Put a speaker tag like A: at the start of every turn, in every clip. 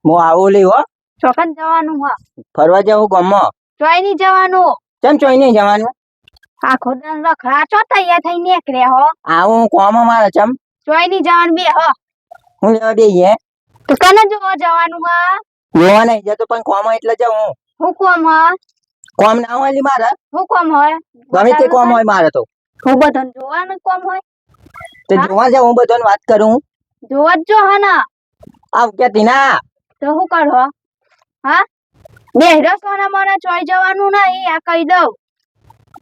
A: હું આવું લી હો.
B: ચોકન જવાનું હ.
A: ફરવા જાવું ગામમાં.
B: ચોય ની જવાનું.
A: કેમ ચોઈ નહીં જવાનું?
B: આખો દન રખડા છો તૈયાર થઈ નીકળ્યા હો.
A: આવું હું કોમ મારે ચમ.
B: ચોય ની જવાનું બે હ.
A: હું લેવા દઈએ.
B: તો કને જોવા જવાનું હ?
A: જોવા નહીં જતો પણ કોમ એટલે જાઉં.
B: હું કોમ હ?
A: કોમ ના હોય લી મારે.
B: હું કોમ હોય?
A: ગમે તે કોમ હોય મારે તો.
B: હું બધાને જોવાનું કોમ હોય.
A: તે જોવા જાઉં હું બધાને વાત કરું.
B: જોવા જ જો હ ને.
A: આવ કેતી ના.
B: તો હું કરો? હા? બે રસોના મને ચોય જવાનું નહીં આ કહી દઉં.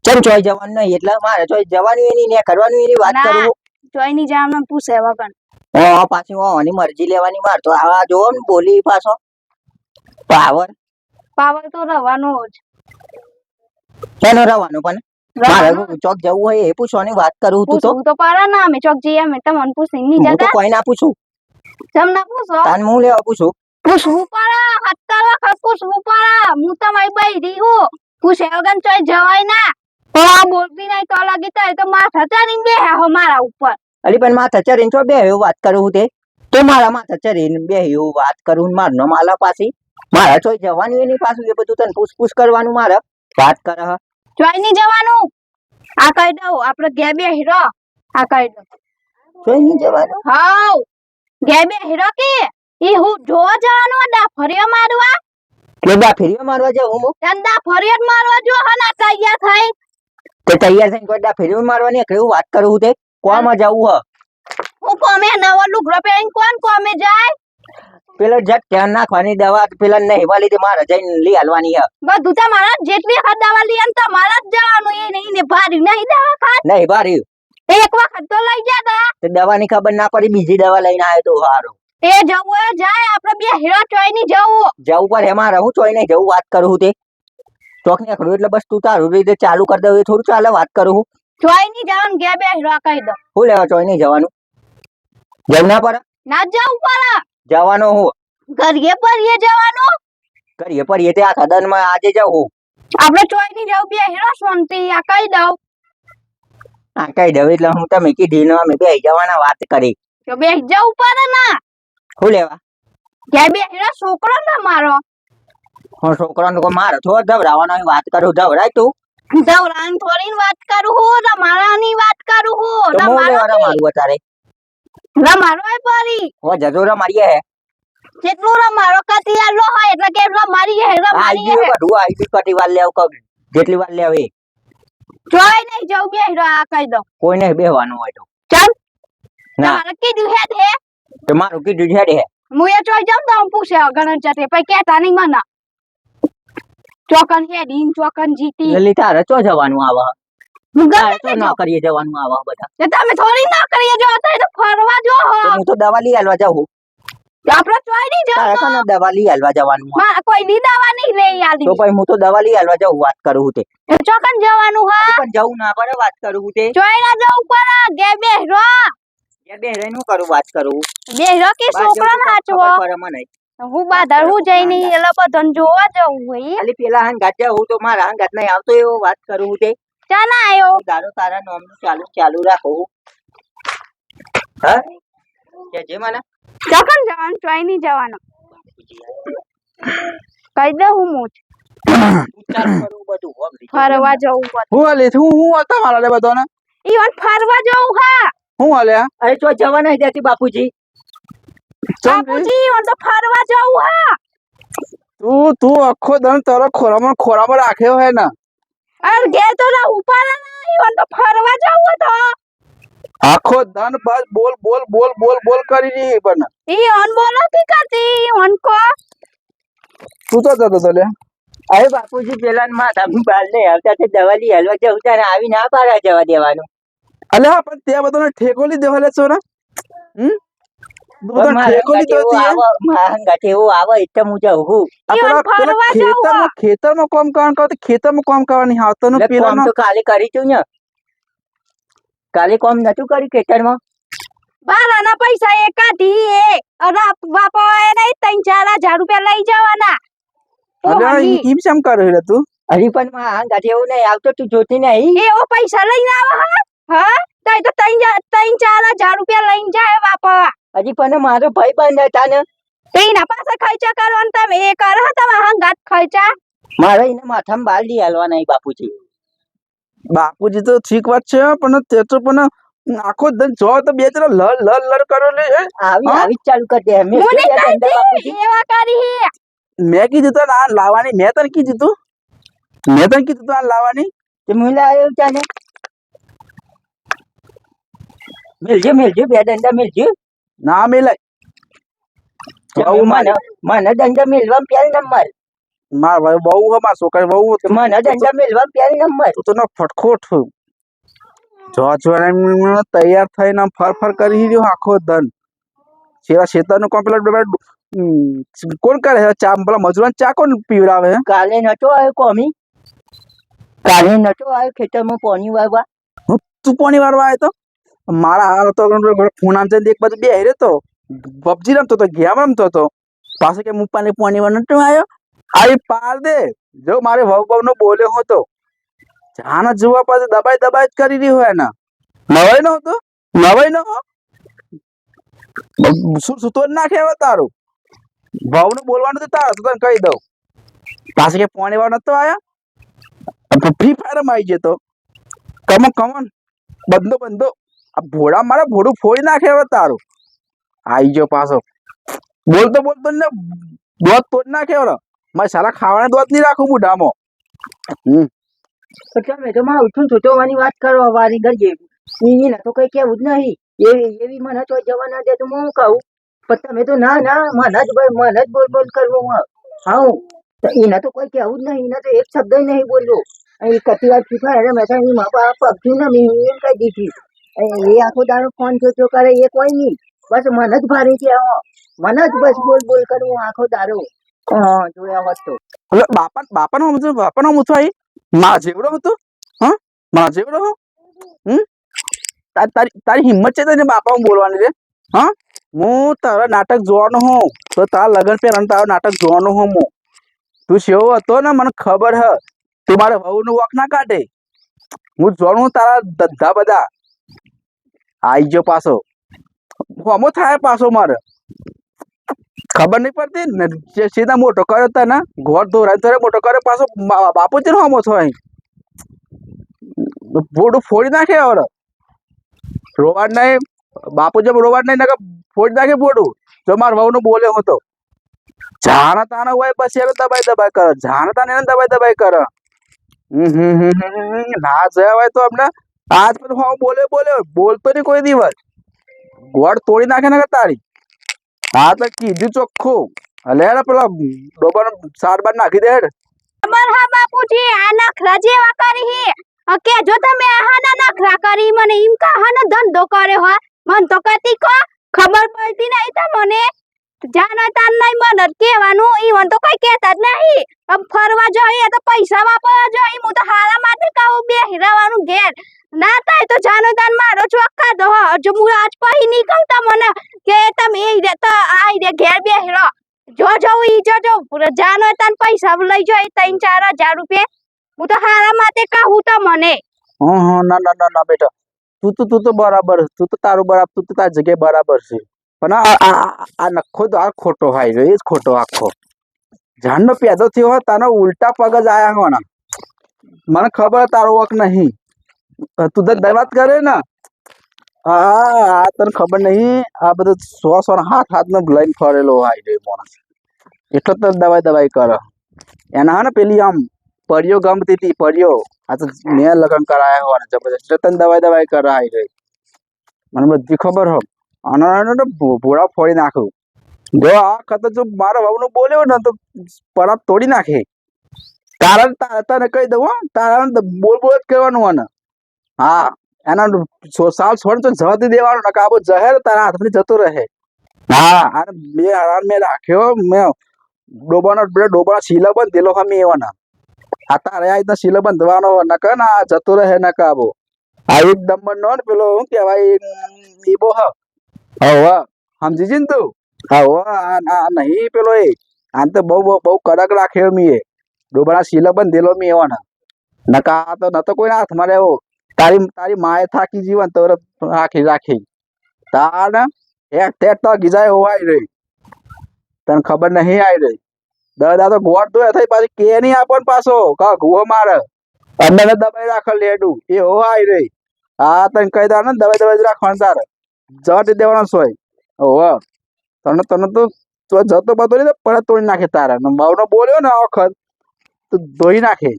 A: ચમ ચોઈ જવાનું નહીં એટલે મારે ચોઈ જવાનું એની ને કરવાનું એની વાત કરું.
B: ચોય ની જવાનું પૂછે વગર.
A: પાછી ઓની મરજી લેવાની માર તો આ જો ને બોલી પાછો પાવર
B: તો રવાનું જ.
A: એનો રવાનો પણ મારે ચોક જવું હોય એ પૂછવાની વાત કરું તું
B: તો પારા ના અમે ચોક જઈએ અમે તમને પૂછીને નહીં
A: હું તો
B: જતા.
A: કોઈ ના પૂછું.
B: જમ ના પૂછો.
A: તાન હું લેવા પૂછું.
B: પૂછવું પારા 70 વખત પૂછવું પારા. હું તમારી બૈરી હું. પૂછે વગર ચોય જવાય ના. પણ બોલતી નહીં તો લાગી તો માથા ચડીને બેહે હો મારા ઉપર.
A: અલી પણ માથા ચડીને તો બે એવું વાત કરું તે તો મારા માથા ચડીને બે એવું વાત કરું માર નો માલા પાછી મારા ચોઈ જવાની એની પાછું એ બધું તને પૂછ કરવાનું મારે વાત કરે હ.
B: ચોય ની જવાનું. આ કહી દઉં આપણે ઘે બે હીરો. આ કહી દઉં.
A: ચોઈ નહીં જવાનું.
B: હાઉ ઘે બે હીરો કે ઈ હું જોવા જવાનું દા ફરિયો મારવા.
A: કેડા ફેરીઓ મારવા જાવ હું.
B: ચંદા ફરિયો મારવા જો હના તૈયાર થઈ.
A: તે તૈયાર થઈને કોડા ફેરીઓ મારવાની કેવું વાત કરું તે કોમાં જાવું હ.
B: હું કોમે નવો લુગડો પહેરીને કોમે જાય.
A: પેલો જટ ધ્યાન નાખવાની દવા પેલા નહીં વાલી તે મારે જઈને લઈ હાલવાની હ.
B: બધું તમારા જેટલી વખત દવા લઈએ ને તમારા જ જવાનું એ નહીં ભારી નહીં દવા ખાત.
A: નહીં ભારી
B: એક વખત તો લઈ જતા.
A: તે દવાની ખબર ના પડી બીજી દવા લઈને આવ્યો તો હારું.
B: એ જવું એ જાય આપણે બે હીરો ચોય ની
A: જવું પર એમાં રહું ચોઈ નહીં જવું વાત કરું તે ચોક ને ખડું એટલે બસ તું તારું રીતે ચાલુ કરી દઉં એ થોડું ચાલે વાત કરું.
B: ચોય ની જવાનું ઘે બે હીરો કહી દો.
A: હું લેવા ચોઈ નહીં જવાનું. જવું ના પડે.
B: ના જવું પડે.
A: જવાનો હું
B: ઘરે પરીએ જવાનું.
A: કરીએ પડીએ તે આખા દનમાં આજે જવું.
B: આપણે ચોય ની જવું બે હીરો શાંતિ આ કહી દઉં.
A: હા કહી દઉં એટલે હું તમે કીધી ને અમે બે જવાના વાત કરી.
B: તો બે જવું પડે ના.
A: હું લેવા
B: ઘે બે હીરો છોકરો ના મારો.
A: હું છોકરાને કોઈ મારે થોડો ધવરાવાનો વાત કરું ધવરાય તું.
B: દવરાન થોડી વાત કરું હું રમારાની વાત કરું હું.
A: તો હું લેવા રમાડું અત્યારે.
B: રમારો એ પરી.
A: હો જજો રમાડીએ હે.
B: જેટલું રમારો કતી આલો હોય એટલે કે રમારી હે રમારી હે.
A: બધું આઈ કટી વાર લેવ કવ જેટલી વાર લેવ એ.
B: જોઈ નહીં જાવ બે હીરો આ કહી દો.
A: કોઈ નહીં બેહવાનું હોય તો.
B: ચલ.
A: ના
B: તમારે કીધું હે હે.
A: તો મારું કીધું છે હે.
B: હું એ ચોઈ જામ તો પૂછે ગણન ચટે પછી કેતા નહીં મને. ચોકન હેડીન ચોકન જીતી.
A: લલિતા રે ચો જવાનું આવા.
B: હું
A: તારે
B: ગમે
A: તો નોકરીએ જવાનું આવા બધા.
B: તે તમે થોડી ના કરીએ જો તો ફરવા જો હો.
A: તો હું તો દવા લઈ આલવા જાઉં.
B: આપણે ચોઈ નહીં
A: તારે
B: જાવ.
A: તો દવા લઈ આલવા જવાનું.
B: મારે કોઈ ની દવા નહીં લઈ આલી.
A: તો પછી હું તો દવા લઈ આલવા જાઉં વાત કરું તે.
B: ચોકન જવાનું હા.
A: પણ જવું ના પડે વાત કરું તે.
B: ચોઈ ના જવું પડે ગે બે હીરો.
A: એ બે રહીને હું કરું વાત કરું.
B: બે હીરો કે છોકરા નાચવો.
A: પર મને
B: હું બાધર હું જઈને એલા બધાને જોવા જવું હોય.
A: ખાલી પેલા હંગાત જાઉં તો મારા હંગાત નહીં આવતો એવો વાત કરું તે.
B: ચા ના આયો.
A: દારો તારા નામનું ચાલુ રાખો. હા કે જે મને
B: ચોકન જવાનું ચોઈ નહીં જવાનું. કહી દઉં હું મોચ.
A: ઉચ્ચાર કરું બધું હો.
B: ફરવા જવું પડે.
C: હું આલે હું હતા મારા લે બધાને
B: ઈવન ફરવા જવું હા.
C: હું આલ્યા
A: અરે તો જવા નહીં દેતી બાપુજી.
B: બાપુજી ઈવન તો ફરવા જવું હા.
C: તું આખો દન તારો ખોરામાં રાખ્યો હે ને.
B: અરે ગે તો ના ઉપર ના ઈવન તો ફરવા જવું તો.
C: આખો દન બસ બોલ બોલ બોલ બોલ બોલ કરી રહી પણ
B: ઈવન બોલો કે કરતી ઈવન કો.
C: તું તો જતો તો લે.
A: અરે બાપુજી પેલા માથા બાલ નહીં આવતા તે દવા લઈ હાલવા જવું તારે આવી ના પાડવા જવા દેવાનું.
C: અલ્યા પણ ત્યાં બધાને ઠેકો લઈ દેવા લે છો ને. ઠેકો લઈ
A: હંગાતે એવું આવે એટલે હું જાઉં.
C: ખેતરમાં કામ કરવાનું કહો ખેતરમાં કામ કરવાની આવતો ને પેલા
A: તો કાલે કરી તું ને. કાલે કોમ નતું કર્યું ખેતરમાં.
B: બારાના પૈસા એકાધી એ અરે બાપા એને 3-4 હજાર રૂપિયા લઈ જવાના.
C: અલ્યા ઈમ શેમ કરે રે તું.
A: હરી પણ હંગાતે એવું નહીં આવતો તું જોતી નહીં.
B: એવો પૈસા લઈને આવે હા. તો 3-4 હજાર રૂપિયા લઈને જાય બાપા.
A: હજી પણ મારો ભાઈ બંધ હતા ને
B: તો એના પાસે ખર્ચા કરવાનું તમે એ કરો તમે હંગાત ખર્ચા.
A: મારે એને માથામાં બાલ દી હાલવા નહીં બાપુજી.
C: બાપુજી તો ઠીક વાત છે પણ તે તો પણ આખો દન જો તો બે જણા લર કરો લે હે?
A: આવી
C: હા?
A: આવી જ ચાલુ કરી દે મેં
B: મુની
A: કીધું યાર ધંધા બાપુજી.
B: કઈ એવા કરી.
C: મેં કીધું તને આ લાવવાની મેં તને કીધું તું આ લાવવાની
A: તે મુલે આવ્યો ચાલે મેલજે બે દંડા મેલજે.
C: ના મેલાય બહુ
A: મને મને દંડા મેલવા પહેલ નંબર.
C: માર ભાઈ બહુ હે માર છોકરા બહુ
A: મને દંડા મેલવા પહેલ નંબર.
C: તું તો નો ફટખોટ જો તૈયાર થઈને આમ ફર કરી રહ્યો આખો દન સેવા શેતાનું કોણ પેલા કોણ કરે છે ચા પેલા મજૂરાન ચા કોણ પીવડાવે હે?
A: કાલે નતો આવ્યો કોમી. કાલે નતો આવ્યો ખેતરમાં પાણી વાળવા.
C: તું પાણી વાળવા આવ્યો તો મારા હાલ તો ફોન આમ એક બાજુ બે હેરે તો પબજી રમતો તો ગેમ રમતો તો પાછો કે હું પાણી વાળવા નતો આવ્યો. આવી પાર દે જો મારે વહુ નો બોલ્યો હતો જાના જોવા પાસે દબાઈ જ કરી રહી હોય ને નવાઈ નો હતો નવાઈ નો શું સુતો જ નાખે હવે તારું વહુ ને બોલવાનું તો તારું તને કહી દઉં પાછો કે પાણી વાળો નતો આવ્યો ફ્રી ફાયર માં આવી જતો કમન બંધો આ ભોળા મારે ભોળું ફોડી નાખે હવે તારું આઈ ગયો પાછો બોલતો ને દોત તોડ નાખે હવે મારે સારા ખાવાના દોત નહીં રાખું બુઢામાં.
A: તો તમે તો માં ઉઠું છૂટવાની વાત કરો વારી ગરજે. એને તો કઈ કેવું જ નહીં. એવી મને તો જવા ના દે તો હું કહું પણ તમે તો ના મને જ બોલ કરવું હા એને તો કોઈ કેવું જ નહીં. એને તો એક શબ્દ નહીં બોલ્યો. એ કતી વાર શીખાય અરે મેં તો મા બાપ પગથી ને મેં એમ કહી દીધી. એ આખો દાડો ફોન જોતો કરે એ કોઈ નહીં. બસ મને જ ભારી છે મને જ બસ બોલ કરવું આખો દાડો. જોયા હોત તો
C: હવે બાપાનો મૂછો આવી મારા જેવડો હતો હા મારા જેવડો તારી હિંમત છે તને બાપા બોલવાની રે હા હું તારા નાટક જોવાનો હોઉં તો તારા લગ્ન પહેલા તારો નાટક જોવાનો હોઉં હું તું સેવો હતો ને મને ખબર હ તું મારે વહુ નું વોક ના કાઢે હું જોણું તારા ધંધા બધા આઈ ગયો પાછો હમો થાય પાછો મારે ખબર નહીં પડતી ને સીધા મોટો કર્યો તા ને ઘોર ધોરાય મોટો કર્યો પાછો બાપુજી નો હમો થાય બોડું ફોડી નાખે હવે રોવાડ નહીં બાપુજી રોવાડ નહીં ને ફોડી નાખે બોડું જો મારા વહુ નો બોલ્યો હતો જાના તાના હોય પછી એને દબાઈ કરે જાના તાને એને દબાઈ કરે ના જયા હોય તો અમને આજ પણ હું બોલ્યો બોલતો નહીં કોઈ દિવસ ગોળ તોડી નાખે ને તારી હા તો કીધું ચોખ્ખું હલે પેલા ડોબા સાર બાર નાખી દે હેડ
B: ખબર હા બાપુજી આ નખરા જેવા કરી કે જો તમે આના નખરા કરી મને એમ કહનો ધંધો કર્યો હા મન તો કતી કો ખબર પડતી નહીં તો મને જાનો તાન નહીં મને કહેવાનું ઈ મન તો કઈ કહેતા જ નહીં. આમ ફરવા જોઈએ તો પૈસા વાપરવા જોઈએ હું તો હારા માટે કહું બેહી રહેવાનું ઘેર ના થાય તો જાનો તાન મારો ચોખ્ખા દો જો હું આજ પછી નીકળતા મને કે તમે એ રે તો આઈ રે ઘેર બેહી રહો જો ઈ જો જાનો તાન પૈસા લઈ જો 3-4 હજાર રૂપિયા હું તો હારા માટે કહું તો મને
C: હા ના બેટા તું તો બરાબર તું તો તારું બરાબર તું તો તારી જગ્યાએ બરાબર છે પણ આ નખો તો આ ખોટો હાઈ રહ્યો એ જ ખોટો આખો જાનનો પેદો થયો હોય તાનો ઉલટા પગ જ આયા હોના મને ખબર તારો વક નહીં તું તો દવાત કરે ને હા તને ખબર નહીં આ બધું 100 હાથ નો લઈને ફરેલો હાઈ રહ્યો માણસ એટલો તો દવાઈ કરે એના હા ને પેલી આમ પરિયો ગમતી હતી પરિયો આ તો મેં લગ્ન કરાયા હોવાને જબરજસ્ત તને દવાઈ કરાય રહી મને બધી ખબર હો અને ભોળા ફોડી નાખું જો આ ખતર જો મારા વહુ નું બોલ્યો ને તો પરાત તોડી નાખે કારણ તને કહી દઉં તારા બોલ જ કરવાનું અને હા એના સાલ છોડ તો જવાથી દેવાનું ને કાબો જહેર તારા હાથમાંથી જતો રહે હા અને બે હરાન મેં રાખ્યો મેં ડોબાના શીલા બંધ દેલો હા મેં એવાના આ તારે આ રીતના શીલો બંધવાનો નક ને આ જતો રહે ન કાબો આ એક નંબર નો ને પેલો શું કેવાય ઈબો હ હવે સમજી જી ને તું હવે આ નહીં પેલો એ આને તો બહુ કડક રાખ્યો મી ડોબાના શીલો બંધેલો મી એવાના નકા તો નતો કોઈ હાથમાં રહેવો તારી માએ થાકી જીવન તો રાખી તાર એક ટેટ તો ગીજાય હોવાય રહી તને ખબર નહીં આવી રહી દાદા તો ગોળ તો થઈ પાછી કે નહીં આપણ પાછો કા ગુહો મારે અંદર દબાઈ રાખે લેડું એ હો આવી રહી હા તને કહી દે ને દબાઈ રાખવાનું તારે જટ દેવાનો સોય ઓહો તને તને તો જતો બતો નહીં પડે તોડી નાખે તારા માવનો બોલ્યો ને આ વખત તો ધોઈ નાખે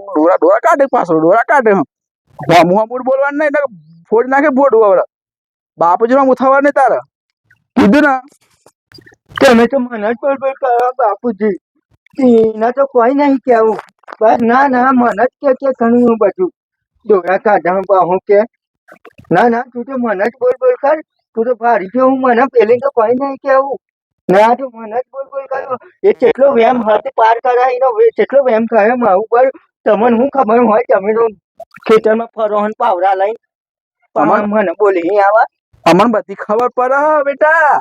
C: ડોરા કાઢે પાછો ડોરા કાઢે મોહમૂડ બોલવાનું નહીં ફોડી નાખે ફોડું હવે બાપુજી નો ઉઠાવવા નહીં તારે કીધું ને
A: તમે તો મને જ બોલ કરો બાપુજી એના તો કોઈ નહીં કેવું બસ ના મને જ કે ઘણું બધું ડોરા કાઢા બાહું કે ના તું તો મને જ બોલ કર તું તો ભારી ગયો હું મને પેલી તો કોઈ નહીં કેવું ના તું મને જ બોલ કર્યો એ કેટલો વેમ હાથ પાર કરાવીનો કેટલો વેમ થયો મારું પર તમને શું ખબર હોય તમે તો ખેતરમાં ફરો ને પાવરા લઈને મને બોલી નહીં આવા
C: અમને બધી ખબર પડે બેટા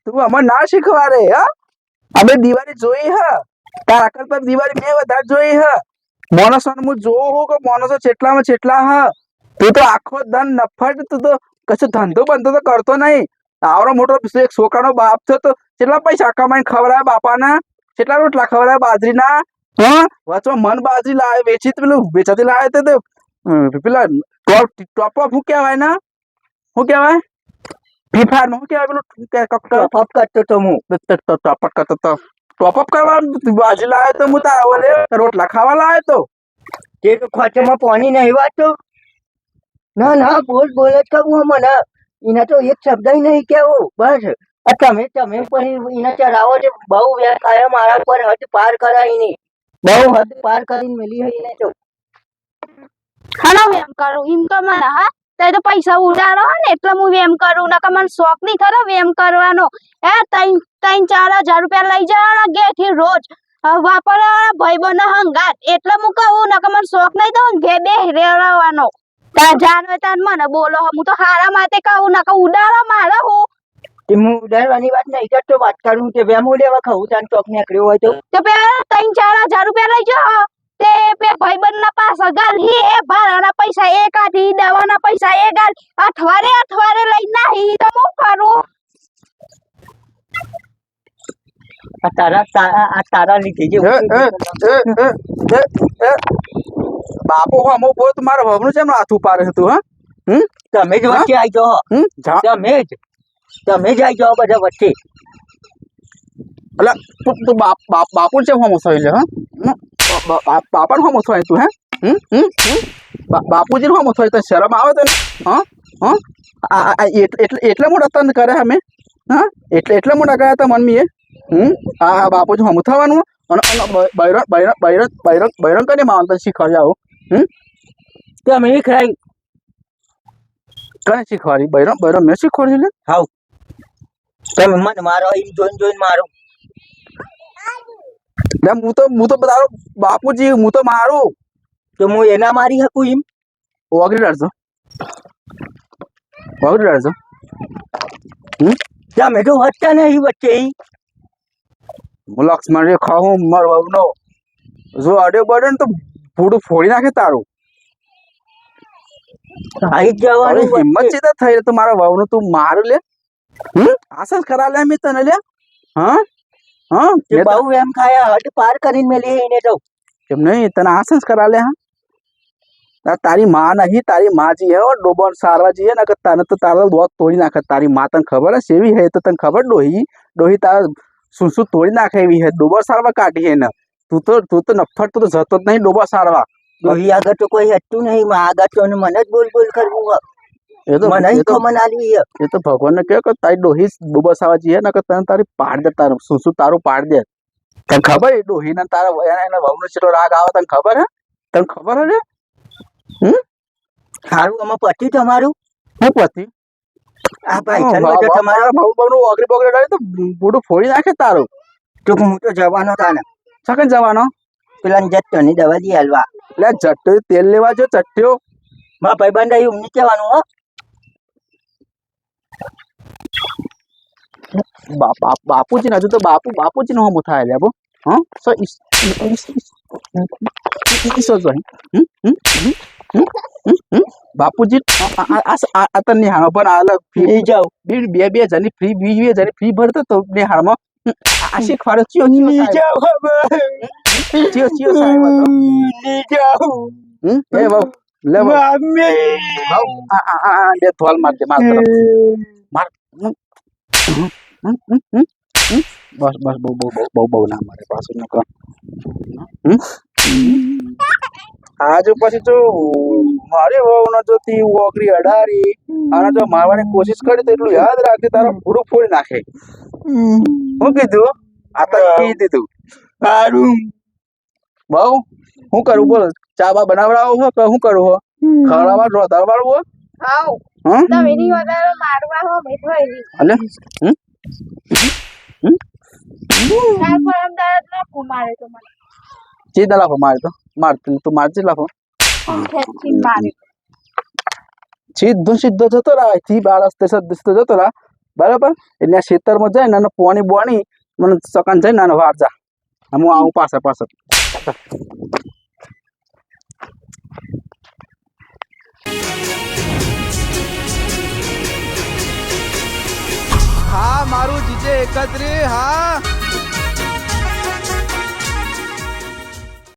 C: તું અમને ના શીખવા રે હા અમે દિવાળી જોઈ હ તારા કરતા દિવાળી મેં વધારે જોઈ હ માણસો હું જોઉં હું કે માણસો ચેટલામાં ચેટલા હ તું તો આખો દન નફટ તું તો કશું ધંધો બંધો તો કરતો નહીં આવડો મોટો એક છોકરાનો બાપ થયો તો કેટલા પૈસા કમાઈને ખવડાય બાપાના કેટલા રોટલા ખવડાય બાજરીના હા વચમાં મન બાજરી લાવે વેચી પેલું વેચાતી લાવે તો પેલા ટોપ શું કહેવાય ને શું કહેવાય ફ્રી ફાયર માં શું કહેવાય પેલું
A: ટોપ કરતો તો હું
C: ટોપ કરતો તો ટોપઅપ કરવા બાજરી લાવે તો હું તારા ઓલે રોટલા ખાવા લાવે તો
A: તે તો ખોચામાં પાણી નહીં વાંચતો ના બોલ જ કહું મને એના તો એક શબ્દ નહીં કેવું બસ તમે પછી એના ચડાવો છે બહુ વ્યાખ્યા મારા પર હદ પાર કરાવી નહીં બહુ હદ પાર કરીને મેલી હોય એને તો
B: હાલો વેમ કરું એમ તો મને હા તે તો પૈસા ઉડાડો ને એટલે હું વેમ કરું નકર મને શોખ નહીં ખરો વેમ કરવાનો એ 3-4 હજાર રૂપિયા લઈ જવાના ઘેર થી રોજ વાપરવાના ભાઈબંધો હંગાત એટલે હું કહું નકર મને શોખ નહીં તો ઘેર બે રહેવાનો તા જાનો તાન મને બોલો હું તો હારા માટે કહું નકર ઉડાડો મારો હું
A: ઉડાડવાની વાત નહીં કરતો વાત કરું તે વેમ લેવા ખાવું તાન ચોક નીકળ્યો હોય તો
B: પેલા 3-4 હજાર રૂપિયા લઈ જાઓ તે બે ભાઈબંધ ના પાછા ગાલ હે ભાડાના પૈસા એ કાઢી દવાના પૈસા એ ગાલ અઠવારે લઈ નાહી તો હું કરું
A: તારા લીધે જે
C: બાપુ અમુક બહુ મારા ભવનું છે હાથ ઉપાડે હતું હા
A: તમે જ વચ્ચે આવી જાઓ તમે જ આવી જાઓ બધા વચ્ચે
C: એટલે તું બાપુ છે હોમો થઈ લે હા બાપા હોમો થાય તું હે બાપુજી હોમો થાય તો શરમ આવે તો હા એટલે મોટા તન કરે અમે હા એટલે મોટા કર્યા તા મમ્મીએ હા બાપુજી હોમું થવાનું બૈરણ કરીને માનતા શીખવાડી આવો
A: તમે ખરાઈ
C: કને શીખવાડી બૈરણ મેં શીખવાડી લે
A: હાવ તમે મને મારો એમ જોઈને મારો
C: હું તો તારો બાપુજી હું તો મારું
A: તો હું એના મારી શકું એમ
C: ઓગળી ડાળજો
A: તમે તો વધતા નહીં વચ્ચે
C: હું લક્ષ્મણ રે ખાઉં મારો વહુનો જો અડે બડે ને તો ભૂડું ફોડી નાખે તારું
A: આવી જવાનું
C: હિંમત છે થઈ તો મારા વહુનું તું મારું લે આસસ કરા લે મેં તને લે હા
A: બહુ એમ ખાયા હદ પાર કરીને મેલી એને તો
C: એમ નહીં તને આસસ કરા લે હા તારી માં નહીં તારી માં જી હે ડોબર સારવા જઈએ ને તને તો તારો દોત તોડી નાખે તારી માં તને ખબર હે સેવી હે તો તને ખબર ડોહી તારા શું તોડી નાખે એવી હે ડોબર સારવા કાઢી હે ને તું તો નફટ તું તો જતો જ નહીં ડોબર સારવા
A: ડોહી આગળ તો કોઈ હતું નહીં આગળ તો મને જ બોલ કરવું
C: એ તો
A: મને ખમન આલવી
C: એ તો ભગવાન ને કહે કે તારી ડોહી ડોબર સારવા જઈએ ને તને તારી પાડ દે તારું શું તારું પાડ દે તને ખબર એ ડોહી ને તારા એના વહુ નો કેટલો રાગ આવે તને ખબર હે
A: સારું આમાં પતિ તમારું
C: હું પતિ
A: આ ભાઈ તમારા
C: બહુ ઓગરી બોગરી ડાળે તો બુડું ફોડી નાખે તારું
A: તો હું તો જવાનો હતા ને
C: સકન જવાનો
A: પેલા જટ્ટો ની દવા દી હાલવા
C: એટલે જટ્ટો તેલ લેવા જો ચટ્ટ્યો
A: મારા ભાઈ બંધ આવ્યું નહીં કહેવાનું હો
C: બાપુજી હજુ તો બાપુજી નો હમો થાય લે હા સો ઈસો જો બાપુજી આ તો નિહાળો પણ આલે ફી
A: જાઓ
C: બે જણની ફ્રી 20,000 ફી ભરતો તો નિહાળમાં આ શીખવાડો ચિયો ચિયો સાહેબ હતો એ બહુ લે બહુ બે થોલ માર દે માર તરફ માર બસ બહુ ના મારે પાછું નકો આજે પછી જો મારી વહુ ન જોતી ઓગરી અડારી અને જો મારવાની કોશિશ કરી તો એટલું યાદ રાખજે તારો પૂરું ફોડી નાખે હું કીધું આ તો કહી દીધું સારું બહુ શું કરું બોલ ચા બા બનાવડાવો હો કે શું કરું હો ખવડાવવા રોધાર વાળું હો
B: હાઉ
C: હા
B: તમે ની વધારે મારવા હો બેઠોઈ
C: અલે
B: કાલ પર અમદાવાદ ના કુમારે તો મને
C: ચીધા લાફો મારે તો માર તું મારજી લાફો
B: ખેંચી મારે
C: સીધો જતો રહે થી બાળસ તે સદસ્તો જતો રહે બરાબર એટલે ખેતરમાં જાય ને પોણી બોણી મને સકાન જાય ને વાર જા હું આવું પાછળ
D: હા મારું જીજે 31 હા